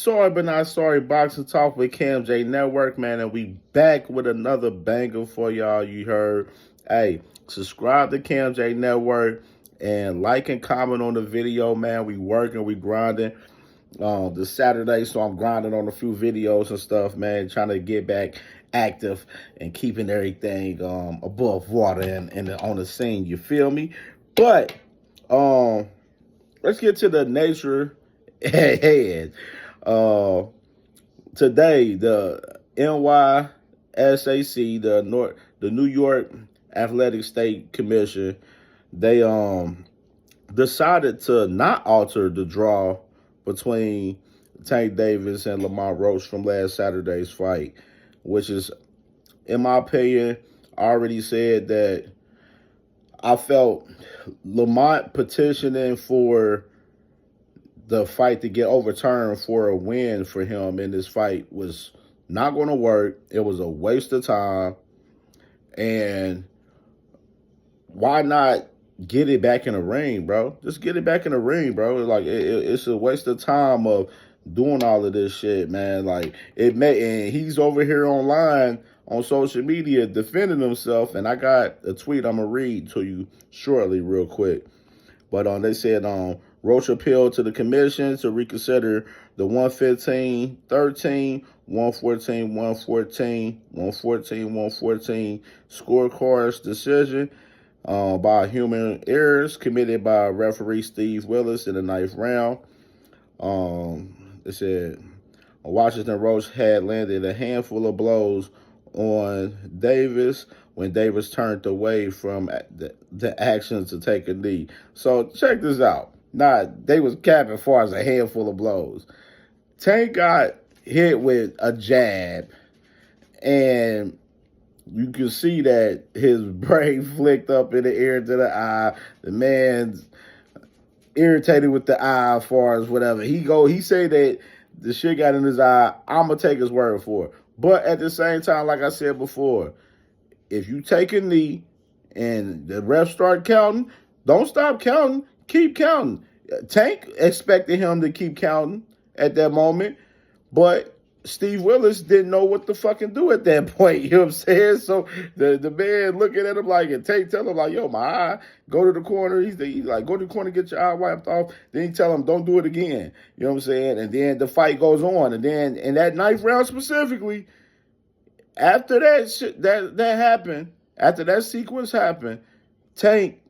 Sorry but not sorry, boxing talk with CamJNetwork, man, and we back with another banger for y'all. You heard, hey, subscribe to CamJNetwork and like and comment on the video, man. We working, we grinding. This Saturday, so I'm grinding on a few videos and stuff, man, trying to get back active and keeping everything above water and on the scene. You feel me? But let's get to the nature ahead. Today, the NYSAC, the New York Athletic State Commission, they decided to not alter the draw between Tank Davis and Lamont Roach from last Saturday's fight, which is, in my opinion, I already said that I felt Lamont petitioning for the fight to get overturned for a win for him in this fight was not going to work. It was a waste of time. And why not get it back in the ring, bro? Just get it back in the ring, bro. Like, it's a waste of time of doing all of this shit, man. Like, and he's over here online on social media defending himself, and I got a tweet I'm going to read to you shortly real quick. But they said Roach appealed to the commission to reconsider the 115-13, 114-114, 114-114 scorecards decision by human errors committed by referee Steve Willis in the 9th round. They said Washington Roach had landed a handful of blows on Davis when Davis turned away from the action to take a knee. So check this out. Nah, they was capping as far as a handful of blows. Tank got hit with a jab, and you can see that his brain flicked up in the ear to the eye. The man's irritated with the eye as far as whatever. He say that the shit got in his eye. I'm going to take his word for it. But at the same time, like I said before, if you take a knee and the refs start counting, don't stop counting. Keep counting. Tank expected him to keep counting at that moment, but Steve Willis didn't know what to fucking do at that point. You know what I'm saying? So the man looking at him like, and Tank tell him like, yo, my eye, go to the corner. He's like, go to the corner, get your eye wiped off. Then he tell him, don't do it again. You know what I'm saying? And then the fight goes on. And then in that 9th round specifically, after that shit, that happened, after that sequence happened, Tank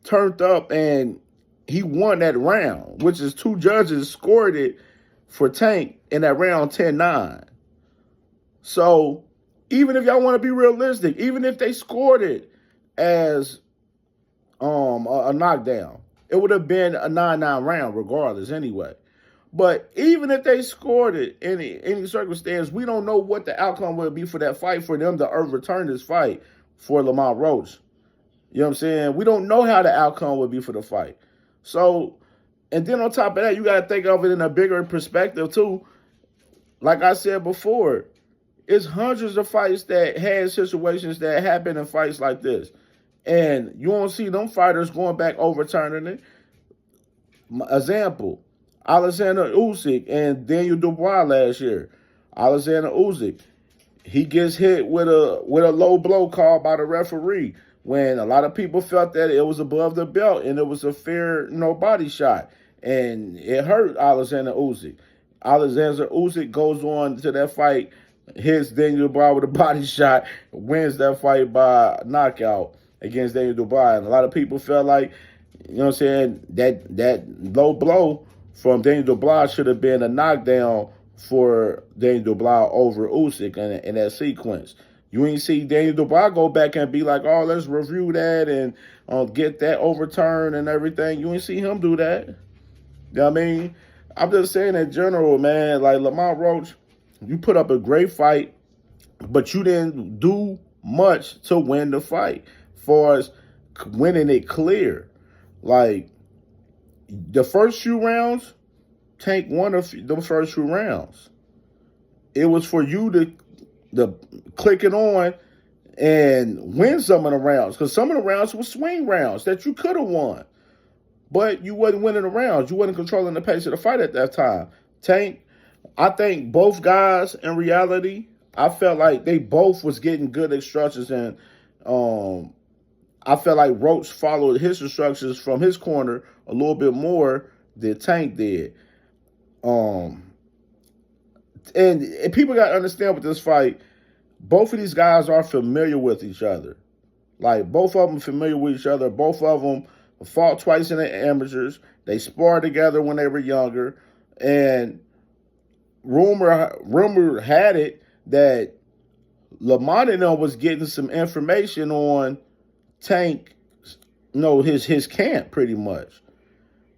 turned up and he won that round, which is 2 judges scored it for Tank in that round 10-9. So even if y'all want to be realistic, even if they scored it as a knockdown, it would have been a 9-9 round regardless anyway. But even if they scored it in any circumstance, we don't know what the outcome would be for that fight, for them to overturn this fight for Lamont Roach. You know what I'm saying? We don't know how the outcome would be for the fight. So, and then on top of that, you got to think of it in a bigger perspective too. Like I said before, it's hundreds of fights that had situations that happen in fights like this. And you won't see them fighters going back overturning it. Example, Alexander Usyk and Daniel Dubois last year. Alexander Usyk, he gets hit with a low blow called by the referee when a lot of people felt that it was above the belt and it was a fair body shot. And it hurt Alexander Usyk. Alexander Usyk goes on to that fight, hits Daniel Dubois with a body shot, wins that fight by knockout against Daniel Dubois. And a lot of people felt like, you know what I'm saying, that low blow from Daniel Dubois should have been a knockdown for Daniel Dubois over Usyk in that sequence. You ain't see Daniel Dubois go back and be like, oh, let's review that and get that overturned and everything. You ain't see him do that. You know what I mean? I'm just saying in general, man, like Lamont Roach, you put up a great fight, but you didn't do much to win the fight as far as winning it clear. Like, the first few rounds, Tank won the first few rounds. It was for you to click it on and win some of the rounds, because some of the rounds were swing rounds that you could have won. But you wasn't winning the rounds. You wasn't controlling the pace of the fight at that time. Tank I think both guys, in reality, I felt like they both was getting good instructions, and um, I felt like Roach followed his instructions from his corner a little bit more than Tank did. Um, and people got to understand with this fight, both of these guys are familiar with each other. Like, both of them familiar with each other. Both of them fought twice in the amateurs. They sparred together when they were younger. And rumor had it that Lamont and them was getting some information on Tank, his camp pretty much.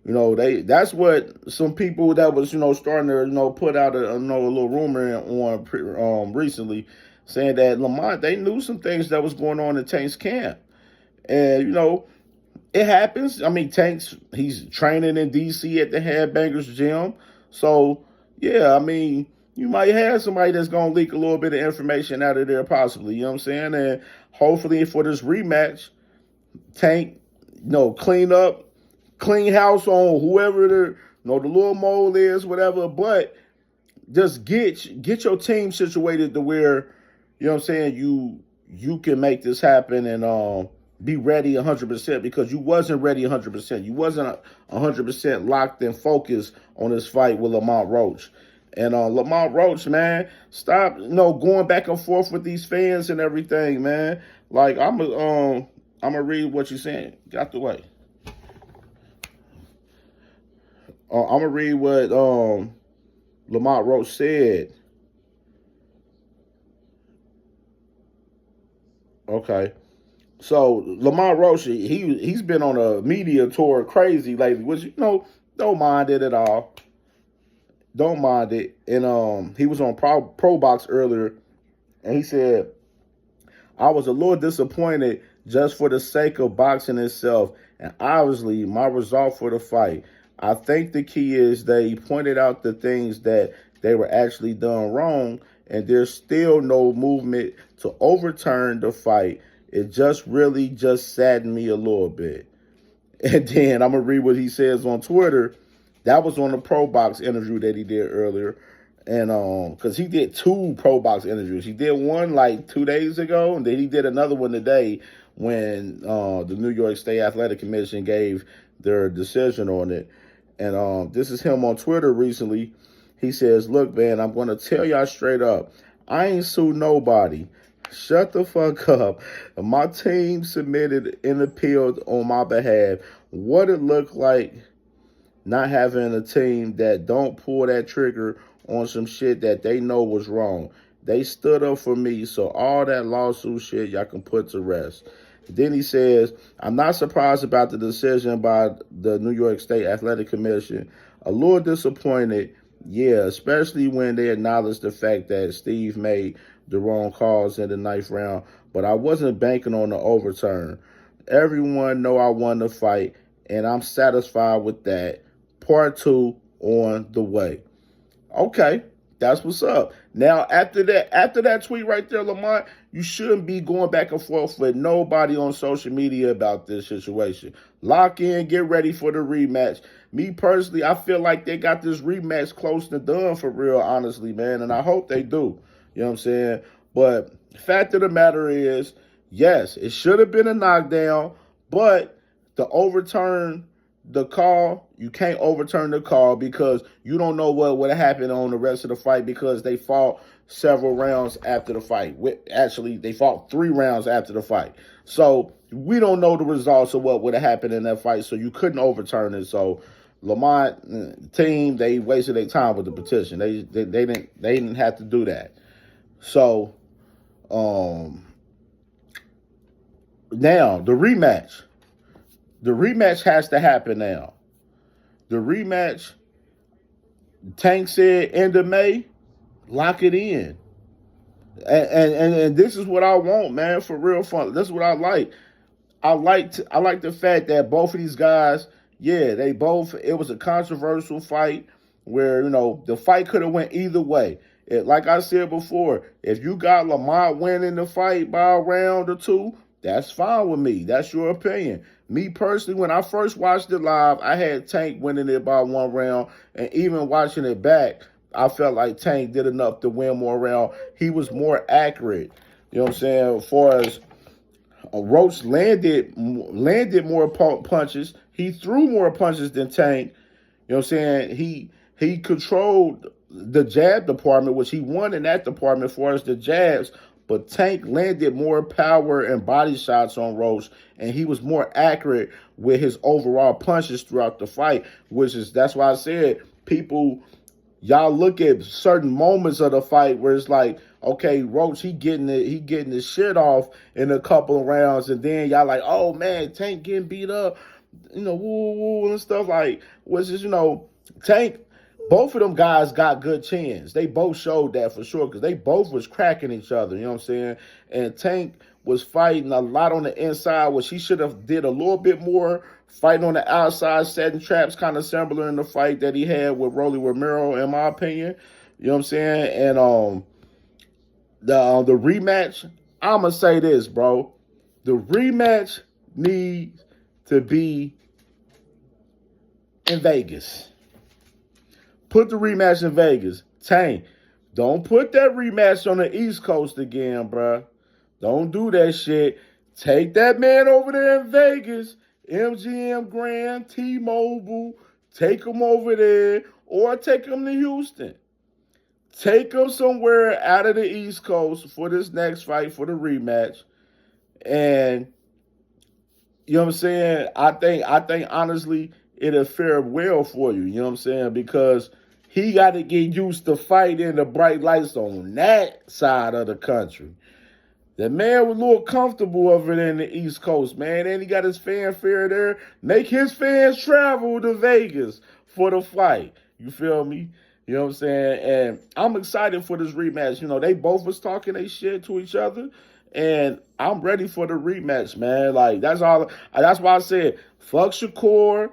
That's what some people that was, starting to, put out a little rumor on recently, saying that Lamont, they knew some things that was going on in Tank's camp. And, it happens. I mean, he's training in D.C. at the Headbangers Gym. So, yeah, I mean, you might have somebody that's going to leak a little bit of information out of there possibly, you know what I'm saying? And hopefully for this rematch, Tank, clean house on whoever the little mole is, whatever. But just get your team situated to where, you know what I'm saying, you can make this happen and be ready 100%, because you wasn't ready 100%. You wasn't 100% locked and focused on this fight with Lamont Roach. And Lamont Roach, man, stop, going back and forth with these fans and everything, man. Like, I'm gonna read what you're saying. Get out the way. I'm gonna read what Lamont Roach said. Okay. So Lamont Roach, he's been on a media tour crazy lately, which don't mind it at all. Don't mind it. And he was on Pro Box earlier, and he said, I was a little disappointed just for the sake of boxing itself, and obviously my result for the fight. I think the key is they pointed out the things that they were actually done wrong, and there's still no movement to overturn the fight. It just really saddened me a little bit. And then I'm going to read what he says on Twitter. That was on the Pro Box interview that he did earlier. And because he did 2 Pro Box interviews. He did one like 2 days ago, and then he did another one today when the New York State Athletic Commission gave their decision on it. And this is him on Twitter recently. He says, look, man, I'm going to tell y'all straight up. I ain't sued nobody. Shut the fuck up. My team submitted an appeal on my behalf. What it looked like not having a team that don't pull that trigger on some shit that they know was wrong. They stood up for me, so all that lawsuit shit y'all can put to rest. Then he says, I'm not surprised about the decision by the New York State Athletic Commission. A little disappointed, yeah, especially when they acknowledged the fact that Steve made the wrong calls in the 9th round, but I wasn't banking on the overturn. Everyone know I won the fight, and I'm satisfied with that. Part 2 on the way. Okay, that's what's up. Now, after that tweet right there, Lamont, you shouldn't be going back and forth with nobody on social media about this situation. Lock in, get ready for the rematch. Me personally, I feel like they got this rematch close to done for real, honestly, man, and I hope they do. You know what I'm saying? But the fact of the matter is, yes, it should have been a knockdown, but the overturn the call, you can't overturn the call because you don't know what would have happened on the rest of the fight, because they fought several rounds after the fight. Actually, they fought 3 rounds after the fight. So we don't know the results of what would have happened in that fight, so you couldn't overturn it. So Lamont team, they wasted their time with the petition. They didn't have to do that. So now the rematch. The rematch has to happen now. The rematch, Tank said end of May, lock it in. And this is what I want, man, for real fun. This is what I like. I like the fact that both of these guys, yeah, it was a controversial fight where, the fight could have went either way. Like I said before, if you got Lamont winning the fight by a round or 2, that's fine with me. That's your opinion. Me personally, when I first watched it live, I had Tank winning it by 1 round, and even watching it back, I felt like Tank did enough to win more round. He was more accurate. You know what I'm saying? As far as Roach landed more punches. He threw more punches than Tank. You know what I'm saying? He controlled the jab department, which he won in that department as far as the jabs. But Tank landed more power and body shots on Roach, and he was more accurate with his overall punches throughout the fight. That's why I said people, y'all look at certain moments of the fight where it's like, okay, Roach, he getting his shit off in a couple of rounds, and then y'all like, oh man, Tank getting beat up, woo woo and stuff like, which is, Tank. Both of them guys got good chins. They both showed that for sure because they both was cracking each other. You know what I'm saying? And Tank was fighting a lot on the inside, which he should have did a little bit more. Fighting on the outside, setting traps, kind of similar in the fight that he had with Rolly Romero, in my opinion. You know what I'm saying? And the rematch, I'm gonna say this, bro. The rematch needs to be in Vegas. Put the rematch in Vegas. Tank, don't put that rematch on the East Coast again, bro. Don't do that shit. Take that man over there in Vegas, MGM Grand, T-Mobile. Take him over there, or take him to Houston. Take him somewhere out of the East Coast for this next fight, for the rematch. And you know what I'm saying? I think honestly, it'll fare well for you. You know what I'm saying? Because he got to get used to fighting the bright lights on that side of the country. The man was a little comfortable over there in the East Coast, man. And he got his fanfare there. Make his fans travel to Vegas for the fight. You feel me? You know what I'm saying? And I'm excited for this rematch. They both was talking they shit to each other. And I'm ready for the rematch, man. Like, that's all. That's why I said, fuck Shakur,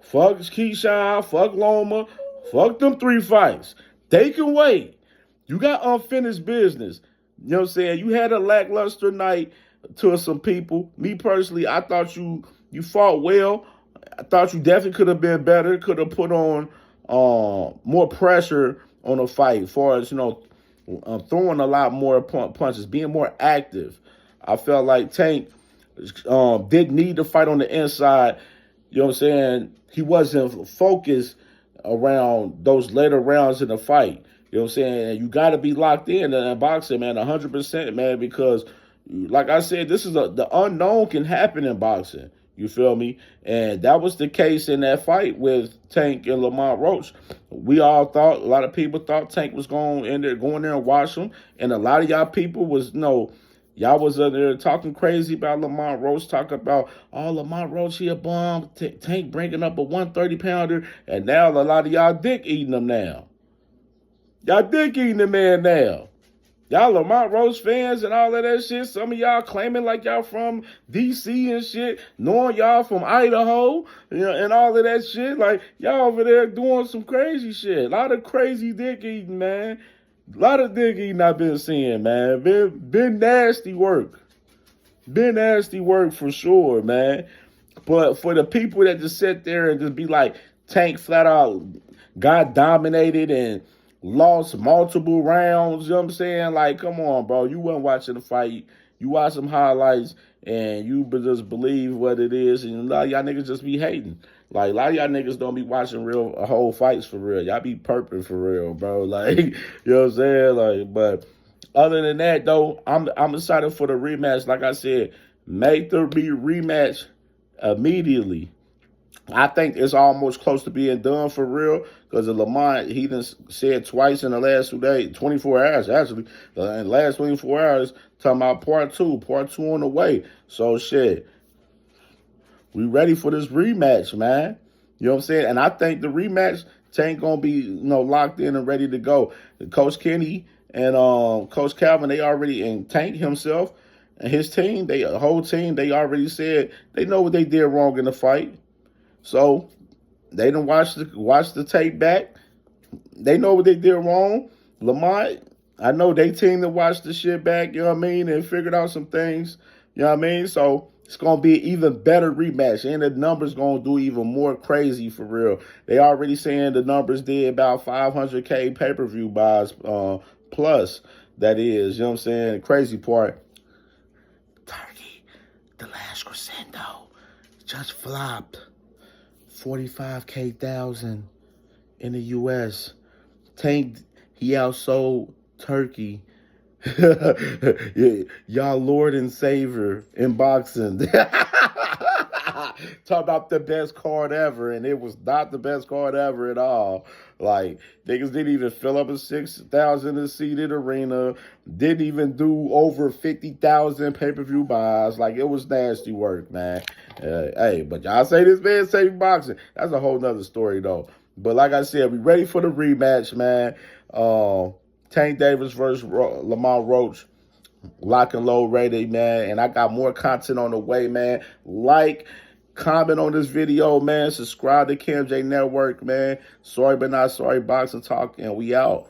fuck Keyshawn, fuck Loma, fuck them 3 fights. They can wait. You got unfinished business. You know what I'm saying? You had a lackluster night to some people. Me personally, I thought you fought well. I thought you definitely could have been better. Could have put on more pressure on the fight. As far as, throwing a lot more punches, being more active. I felt like Tank didn't need to fight on the inside. You know what I'm saying? He wasn't focused around those later rounds in the fight. You know what I'm saying? And you got to be locked in boxing, man, 100%, man, because, like I said, the unknown can happen in boxing. You feel me? And that was the case in that fight with Tank and Lamont Roach. A lot of people thought Tank was going there and watch him. And a lot of y'all people was, y'all was there talking crazy about Lamont Roach, talking about, oh, Lamont Roach, he a bum, Tank bringing up a 130-pounder. And now a lot of y'all dick eating him now. Y'all dick eating the man now. Y'all Lamont Roach fans and all of that shit. Some of y'all claiming like y'all from D.C. and shit, knowing y'all from Idaho, and all of that shit. Like, y'all over there doing some crazy shit. A lot of crazy dick eating, man. A lot of dick eating I've been seeing, man. Been nasty work. Been nasty work for sure, man. But for the people that just sit there and just be like, Tank flat out got dominated and lost multiple rounds, you know what I'm saying? Like, come on, bro. You wasn't watching the fight. You watch some highlights, and you just believe what it is, and a lot of y'all niggas just be hating. Like, a lot of y'all niggas don't be watching whole fights for real. Y'all be perping for real, bro. Like, you know what I'm saying? Like, but other than that, though, I'm excited for the rematch. Like I said, make the rematch immediately. I think it's almost close to being done for real because Lamont, he done said twice in the last 2 days, 24 hours actually, in the last 24 hours, talking about part two on the way. So shit, we ready for this rematch, man. You know what I'm saying? And I think the rematch ain't gonna be, locked in and ready to go. Coach Kenny and Coach Calvin, they already, and Tank himself and his team, the whole team, they already said they know what they did wrong in the fight. So they done watch the tape back. They know what they did wrong. Lamont, I know they team to watch the shit back, you know what I mean, and figured out some things, you know what I mean? So It's going to be an even better rematch, and the numbers going to do even more crazy for real. They already saying the numbers did about 500K pay-per-view buys plus, that is. You know what I'm saying? The crazy part, Turkey, the last crescendo, just flopped 45,000 in the U.S. Tank, he outsold Turkey. Y'all Lord and Savior in boxing. Talk about the best card ever, and it was not the best card ever at all. Like, niggas didn't even fill up a 6,000 seated arena, didn't even do over 50,000 pay-per-view buys. Like, it was nasty work, man. Hey, but y'all say this man saving boxing. That's a whole nother story, though. But like I said, we ready for the rematch, man. Tank Davis versus Lamont Roach. Lock and load ready, man. And I got more content on the way, man. Like, comment on this video, man. Subscribe to CamJNetwork, man. Sorry but not sorry, Boxing Talk, and we out.